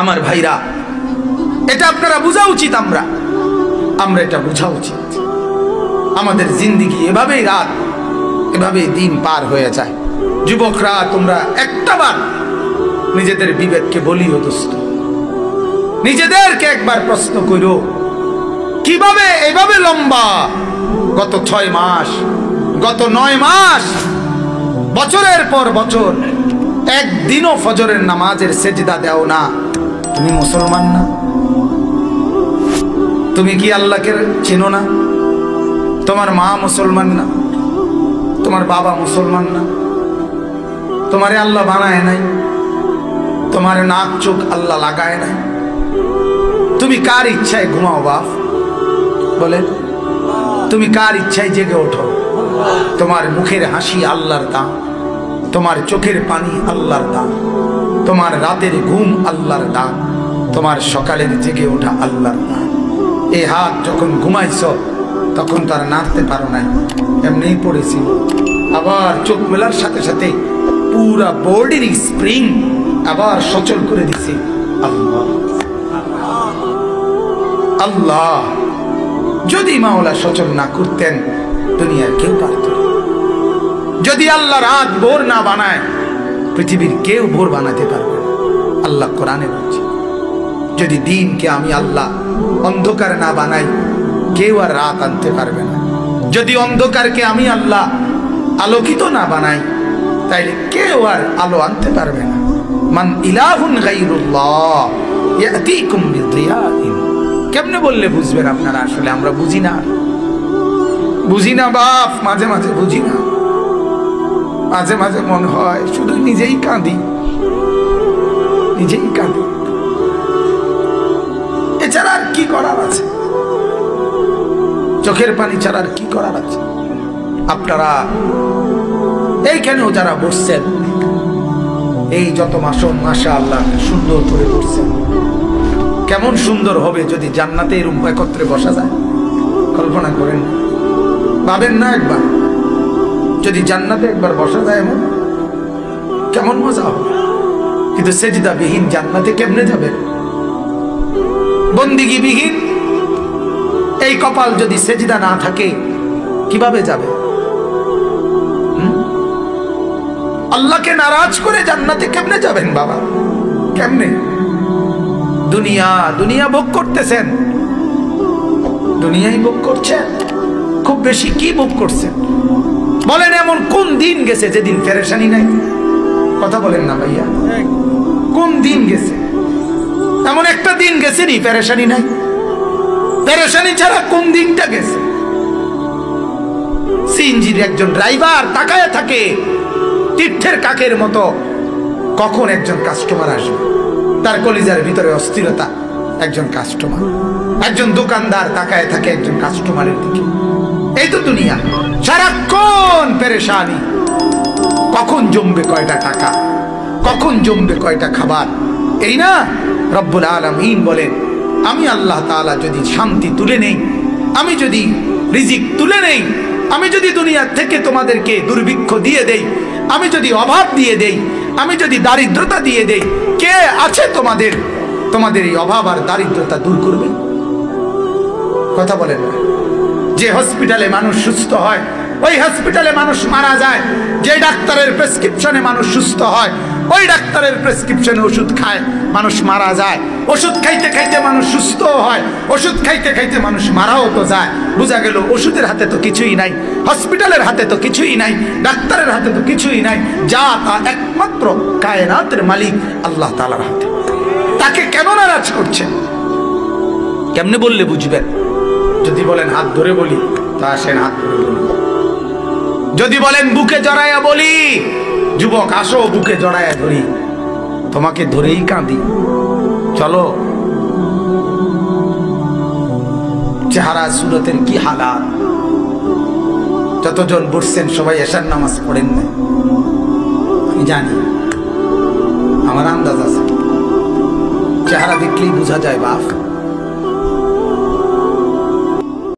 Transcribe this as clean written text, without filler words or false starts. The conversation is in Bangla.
আমার ভাইরা, এটা আপনারা বোঝা উচিত। আমরা এটা বোঝা উচিত। আমাদের জিন্দেগি এভাবেই রাত, এভাবেই দিন পার হয়ে যায়। যুবকরা, তোমরা একটাবার নিজেদের বিবেককে বলিও দোস্ত, নিজেদেরকে একবার প্রশ্ন করো, কিভাবে এভাবে লম্বা গত 6 মাস, গত 9 মাস, বছরের পর বছর একদিনও ফজরের নামাজের সেজদা দাও না? তুমি মুসলমান না? তুমি কি আল্লাহকে চেনো না? তোমার মা মুসলমান না? তোমার বাবা মুসলমান না? তোমারে আল্লাহ বানায় নাই? তোমার নাক চোখ আল্লাহ লাগায় নাই? তুমি কার ইচ্ছায় ঘুমাও বাপ? বলেন, তুমি কার ইচ্ছায় জেগে ওঠো? তোমার মুখের হাসি আল্লাহর দান, তোমার চোখের পানি আল্লাহর দান, তোমার রাতের ঘুম আল্লাহর দান, তোমার সকালের জেগে ওঠা আল্লাহর দান। এই হাত যখন ঘুমাইছ তখন তার নাড়তে পারো নাই, এমনিই পড়েছিল। আবার চোখ মেলার সাথে সাথে পুরা বডির স্প্রিং আবার সচল করে দিছি। আল্লাহ আল্লাহ, যদি মাওলা সচল না করতেন দুনিয়ার কেউ পারত না। যদি আল্লাহ রাত ভোর না বানায় পৃথিবীর কেউ ভোর বানাতে পারবে না। আল্লাহ কোরআনে বলছে, যদি দিনকে আমি আল্লাহ অন্ধকার না বানাই কেউ আর রাত আনতে পারবে না। যদি অন্ধকারকে আমি আল্লাহ আলোকিত না বানাই তাইলে কেউ আর আলো আনতে পারবে না। মান ইলাহুন গায়রুল্লাহ ইয়াতিকুম বিদিয়াইন। কেমনে বললে বুঝবেন আপনারা? আসলে আমরা বুঝি না বাপ, মাঝে মাঝে বুঝি না। মাঝে মাঝে মনে হয় শুধু নিজেই কাঁদি। এছাড়া আর কি করার আছে? চোখের পানি ছাড়া আর কি করার আছে? আপনারা এইখানেও যারা বসছেন, এই যত মাসন মাশাআল্লাহ সুন্দর করে বসছেন। কেমন সুন্দর হবে যদি জান্নাতে এরকম একত্রে বসা যায়। কল্পনা করেন, ভাবেন না একবার, যদি জান্নাতে একবার বসা যায় এমন কেমন মজা হবে। কিন্তু সেজদা বিহীন জান্নাতে কেমনে যাবে? বন্দিগি বিহীন এই কপাল যদি সেজদা না থাকে কিভাবে যাবে? আল্লাহকে নারাজ করে জান্নাতে কেমনে যাবেন বাবা? কেমনে? দুনিয়া ভোগ করতেছেন, দুনিয়াই ভোগ করছেন। খুব বেশি কি ভোগ করছেন বলেন? এমন কোন দিন গেছে যেদিন পেরেশানি নাই? কথা বলেন না ভাইয়া, কোন দিন গেছে? এমন একটা দিন গেছে নি পেরেশানি নাই? পেরেশানি ছাড়া কোন দিনটা গেছে? সিএনজির একজন ড্রাইভার তাকায় থাকে তীর্থের কাকের মতো, কখন একজন কাস্টমার আসবে। তার কলিজার ভিতরে অস্থিরতা। একজন কাস্টমার, একজন দোকানদার তাকায় থাকে একজন কাস্টমারের দিকে। এই তো দুনিয়া, সারাক্ষণ পেরেশানি। কখন জমবে কয়টা টাকা, কখন জমবে কয়টা খাবার। এই না রব্বুল আলামিন বলেন, আমি আল্লাহ তাআলা যদি শান্তি তুলে নেই, আমি যদি রিজিক তুলে নেই, আমি যদি দুনিয়া থেকে তোমাদেরকে দুর্ভিক্ষ দিয়ে দেই, আমি যদি অভাব দিয়ে দেই, আমি যদি দারিদ্রতা দিয়ে দেই, কে আছে তোমাদের এই অভাব আর দারিদ্রতা দূর করবে? কথা বলেন না। যে হসপিটালে মানুষ সুস্থ হয় ওই হসপিটালে মানুষ মারা যায়। যে ডাক্তারের প্রেসক্রিপশনে মানুষ সুস্থ হয় ওই ডাক্তারের প্রেসক্রিপশনে ওষুধ খায় মানুষ মারা যায়। ওষুধ খাইতে খাইতে মানুষ সুস্থ হয়, ওষুধ খাইতে খাইতে মানুষ মারাও তো যায়। বোঝা গেল ওষুধের হাতে তো কিছুই নাই, হসপিটালের হাতে তো কিছুই নাই, ডাক্তারের হাতে তো কিছুই নাই। যা তা একমাত্র কায়নাতের মালিক আল্লাহ তাআলার হাতে। তাকে কেন নারাজ করছেন? কেমনে বললে বুঝবেন? যদি বলেন হাত ধরে বলি, তা আসেন হাত ধরে বলি। যদি বলেন বুকে জড়াইয়া বলি, যুবক আসো বুকে জড়াইয়া ধরি, তোমাকে ধরেই কাঁদি। চলো। চেহারা সুরতের কি হালাত। যতজন বসছেন সবাই এশার নামাজ পড়েন না, আমি জানি, আমার আন্দাজ আছে। চেহারা দেখলেই বোঝা যায় বাপ।